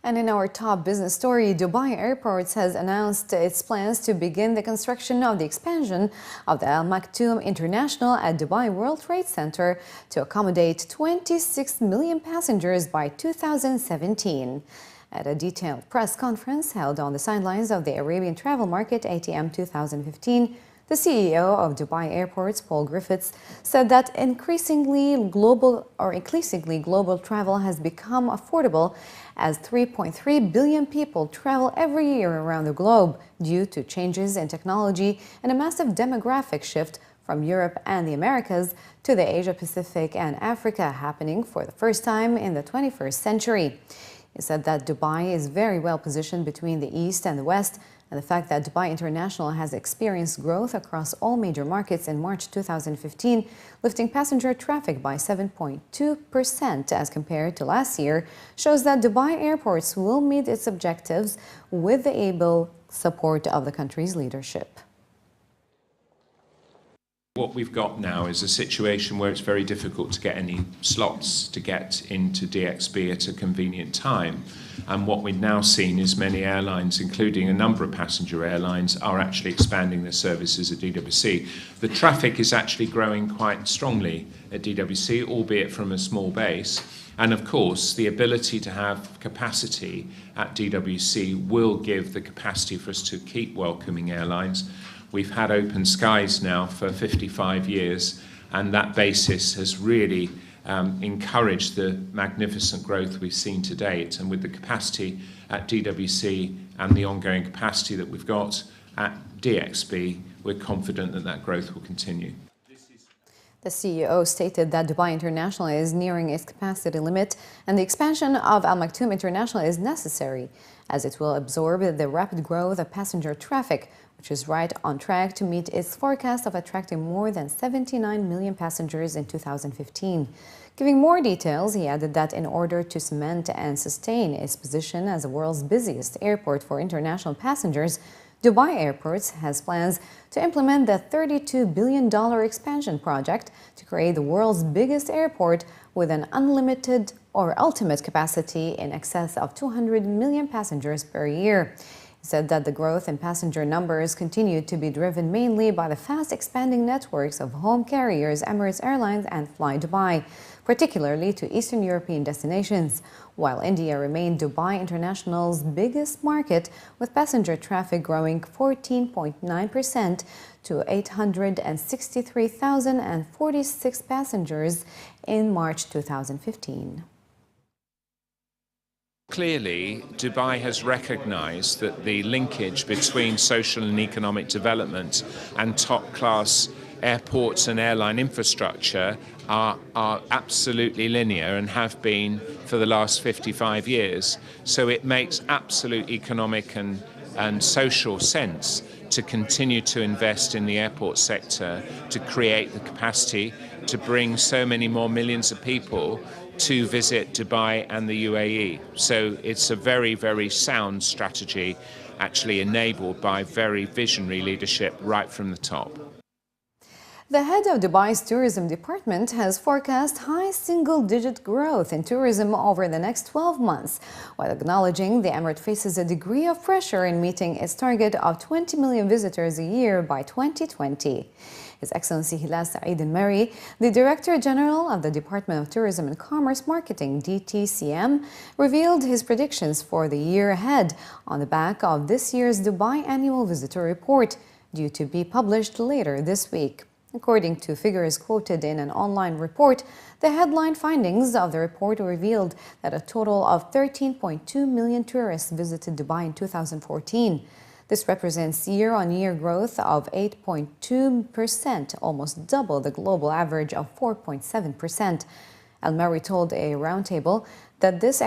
And in our top business story, Dubai Airports has announced its plans to begin the construction of the expansion of the Maktoum International at Dubai World Trade Center to accommodate 26 million passengers by 2017. At a detailed press conference held on the sidelines of the Arabian travel market ATM 2015, the CEO of Dubai Airports, Paul Griffiths, said that increasingly global travel has become affordable as 3.3 billion people travel every year around the globe due to changes in technology and a massive demographic shift from Europe and the Americas to the Asia-Pacific and Africa happening for the first time in the 21st century. He said that Dubai is very well positioned between the East and the West, and the fact that Dubai International has experienced growth across all major markets in March 2015, lifting passenger traffic by 7.2% as compared to last year, shows that Dubai Airports will meet its objectives with the able support of the country's leadership. What we've got now is a situation where it's very difficult to get any slots to get into DXB at a convenient time. And what we've now seen is many airlines, including a number of passenger airlines, are actually expanding their services at DWC. The traffic is actually growing quite strongly at DWC, albeit from a small base. And of course, the ability to have capacity at DWC will give the capacity for us to keep welcoming airlines. We've had open skies now for 55 years, and that basis has really encouraged the magnificent growth we've seen to date. And with the capacity at DWC and the ongoing capacity that we've got at DXB, we're confident that that growth will continue. The CEO stated that Dubai International is nearing its capacity limit and the expansion of Al Maktoum International is necessary as it will absorb the rapid growth of passenger traffic, which is right on track to meet its forecast of attracting more than 79 million passengers in 2015. Giving more details, he added that in order to cement and sustain its position as the world's busiest airport for international passengers, Dubai Airports has plans to implement the $32 billion expansion project to create the world's biggest airport with an unlimited or ultimate capacity in excess of 200 million passengers per year. He said that the growth in passenger numbers continued to be driven mainly by the fast expanding networks of home carriers Emirates Airlines and Fly Dubai, particularly to Eastern European destinations, while India remained Dubai International's biggest market, with passenger traffic growing 14.9% to 863,046 passengers in March 2015. Clearly, Dubai has recognised that the linkage between social and economic development and top-class airports and airline infrastructure are absolutely linear and have been for the last 55 years. So it makes absolute economic and social sense to continue to invest in the airport sector, to create the capacity to bring so many more millions of people to visit Dubai and the UAE. So it's a very, very sound strategy, actually enabled by very visionary leadership right from the top. The head of Dubai's tourism department has forecast high single-digit growth in tourism over the next 12 months, while acknowledging the emirate faces a degree of pressure in meeting its target of 20 million visitors a year by 2020. His Excellency Hilal Saeed Al-Mari, the Director General of the Department of Tourism and Commerce Marketing, DTCM, revealed his predictions for the year ahead on the back of this year's Dubai Annual Visitor Report, due to be published later this week. According to figures quoted in an online report, the headline findings of the report revealed that a total of 13.2 million tourists visited Dubai in 2014. This represents year-on-year growth of 8.2%, almost double the global average of 4.7%. Al-Mari told a roundtable that his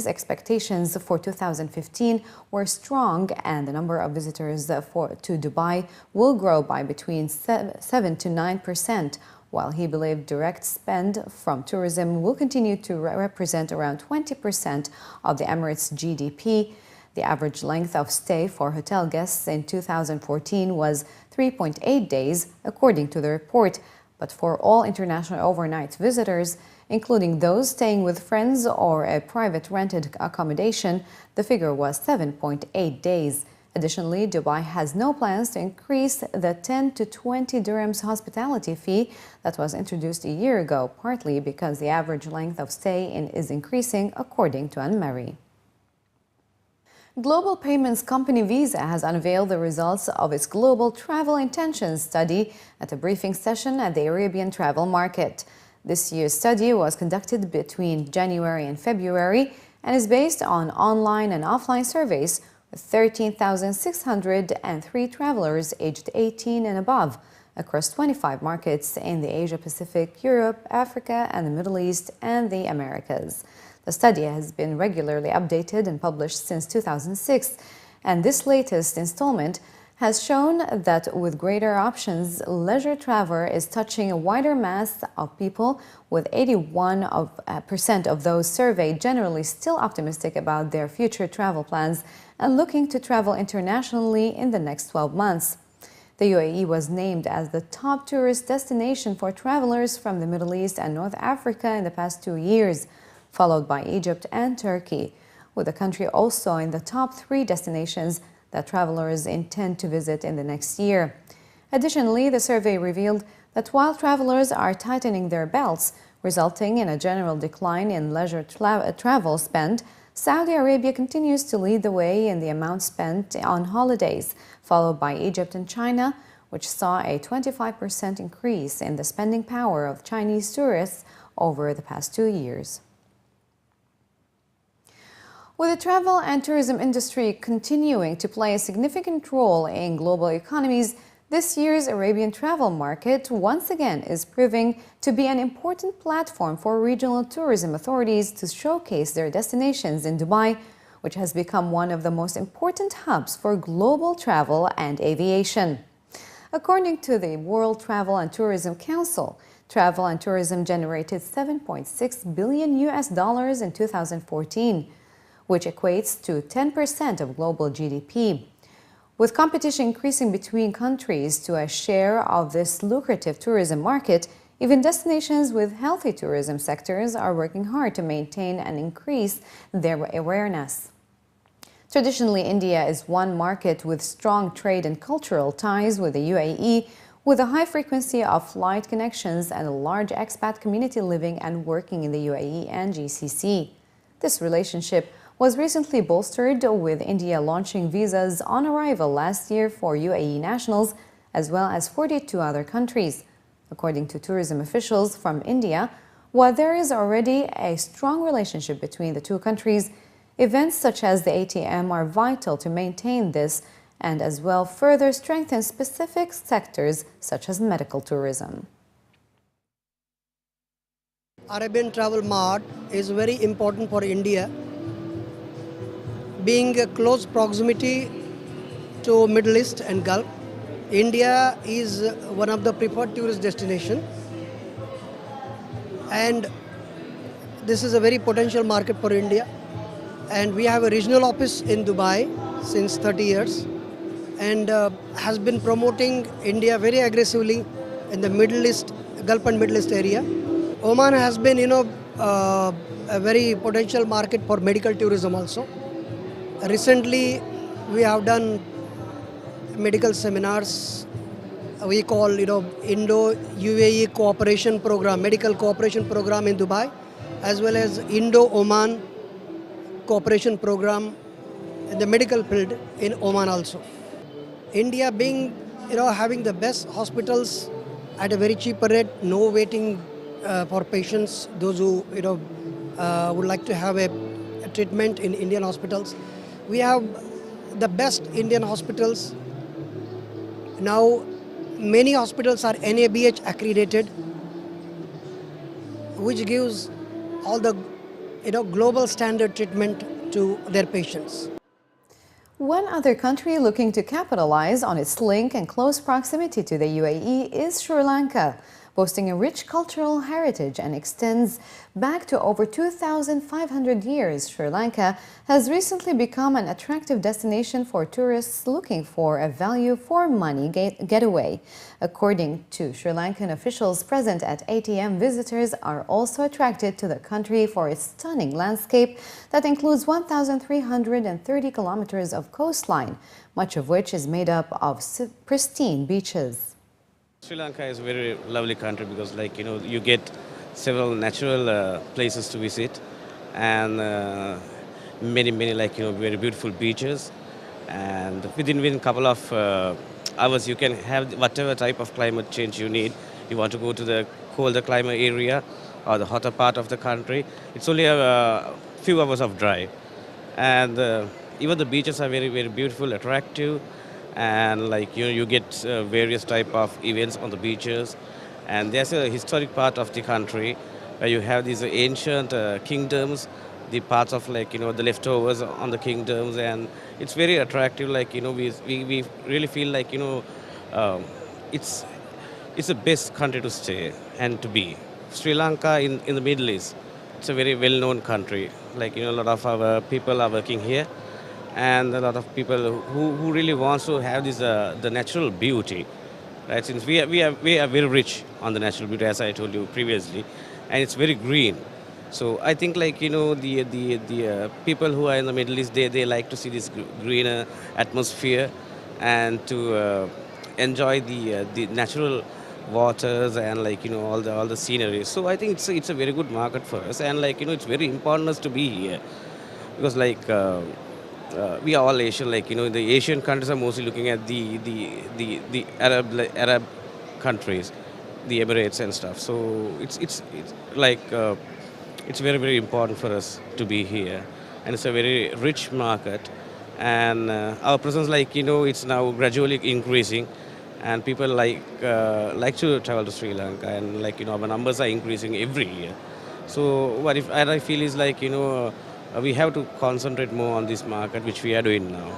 expectations for 2015 were strong, and the number of visitors to Dubai will grow by between 7 to 9%, while he believed direct spend from tourism will continue to represent around 20% of the Emirates' GDP. The average length of stay for hotel guests in 2014 was 3.8 days, according to the report, But for all international overnight visitors, including those staying with friends or a private rented accommodation, the figure was 7.8 days. Additionally, Dubai has no plans to increase the 10 to 20 dirhams hospitality fee that was introduced a year ago, partly because the average length of stay is increasing, according to Anne-Marie. Global payments company Visa has unveiled the results of its global travel intentions study at a briefing session at the Arabian travel market. This year's study was conducted between January and February and is based on online and offline surveys with 13,603 travelers aged 18 and above across 25 markets in the Asia-Pacific, Europe, Africa, and the Middle East and the Americas. The study has been regularly updated and published since 2006, and this latest installment has shown that with greater options, leisure travel is touching a wider mass of people, with 81% of those surveyed generally still optimistic about their future travel plans and looking to travel internationally in the next 12 months. The UAE was named as the top tourist destination for travelers from the Middle East and North Africa in the past 2 years, followed by Egypt and Turkey, with the country also in the top 3 destinations that travelers intend to visit in the next year. Additionally, the survey revealed that while travelers are tightening their belts, resulting in a general decline in leisure travel spend, Saudi Arabia continues to lead the way in the amount spent on holidays, followed by Egypt and China, which saw a 25% increase in the spending power of Chinese tourists over the past 2 years. With the travel and tourism industry continuing to play a significant role in global economies, this year's Arabian travel market once again is proving to be an important platform for regional tourism authorities to showcase their destinations in Dubai, which has become one of the most important hubs for global travel and aviation. According to the World Travel and Tourism Council, travel and tourism generated $7.6 billion in 2014. Which equates to 10% of global GDP. With competition increasing between countries to a share of this lucrative tourism market, even destinations with healthy tourism sectors are working hard to maintain and increase their awareness. Traditionally, India is one market with strong trade and cultural ties with the UAE, with a high frequency of flight connections and a large expat community living and working in the UAE and GCC. This relationship was recently bolstered with India launching visas on arrival last year for UAE nationals, as well as 42 other countries. According to tourism officials from India, while there is already a strong relationship between the two countries, events such as the ATM are vital to maintain this and as well further strengthen specific sectors such as medical tourism. Arabian Travel Mart is very important for India, being a close proximity to Middle East and Gulf. India is one of the preferred tourist destinations, and this is a very potential market for India. And we have a regional office in Dubai since 30 years and has been promoting India very aggressively in the Middle East, Gulf and Middle East area. Oman has been, a very potential market for medical tourism also. Recently, we have done medical seminars. We call, Indo-UAE cooperation program, medical cooperation program in Dubai, as well as Indo-Oman cooperation program in the medical field in Oman also. India being, having the best hospitals at a very cheaper rate, no waiting for patients, those who, would like to have a treatment in Indian hospitals. We have the best Indian hospitals. Now, many hospitals are NABH accredited, which gives all the global standard treatment to their patients. One other country looking to capitalize on its link and close proximity to the UAE is Sri Lanka, boasting a rich cultural heritage and extends back to over 2,500 years. Sri Lanka has recently become an attractive destination for tourists looking for a value-for-money getaway. According to Sri Lankan officials present at ATM, visitors are also attracted to the country for its stunning landscape that includes 1,330 kilometers of coastline, much of which is made up of pristine beaches. Sri Lanka is a very lovely country because, you get several natural places to visit and many, very beautiful beaches. And within a couple of hours, you can have whatever type of climate change you need. You want to go to the colder climate area or the hotter part of the country. It's only a few hours of drive. And even the beaches are very, very beautiful, attractive. And you get various type of events on the beaches, and there's a historic part of the country where you have these ancient kingdoms, the parts of the leftovers on the kingdoms, and it's very attractive. We really feel it's the best country to stay and to be. Sri Lanka in the Middle East, it's a very well-known country. A lot of our people are working here. And a lot of people who really want to have this the natural beauty, right? Since we are very rich on the natural beauty, as I told you previously, and it's very green. So I think the people who are in the Middle East, they like to see this greener atmosphere and to enjoy the natural waters and all the scenery. So I think it's a very good market for us, and it's very important us to be here because we are all Asian, the Asian countries are mostly looking at the Arab countries, the Emirates and stuff. So it's very, very important for us to be here, and it's a very rich market, and our presence, it's now gradually increasing, and people like to travel to Sri Lanka, and our numbers are increasing every year. So what I feel is we have to concentrate more on this market, which we are doing now.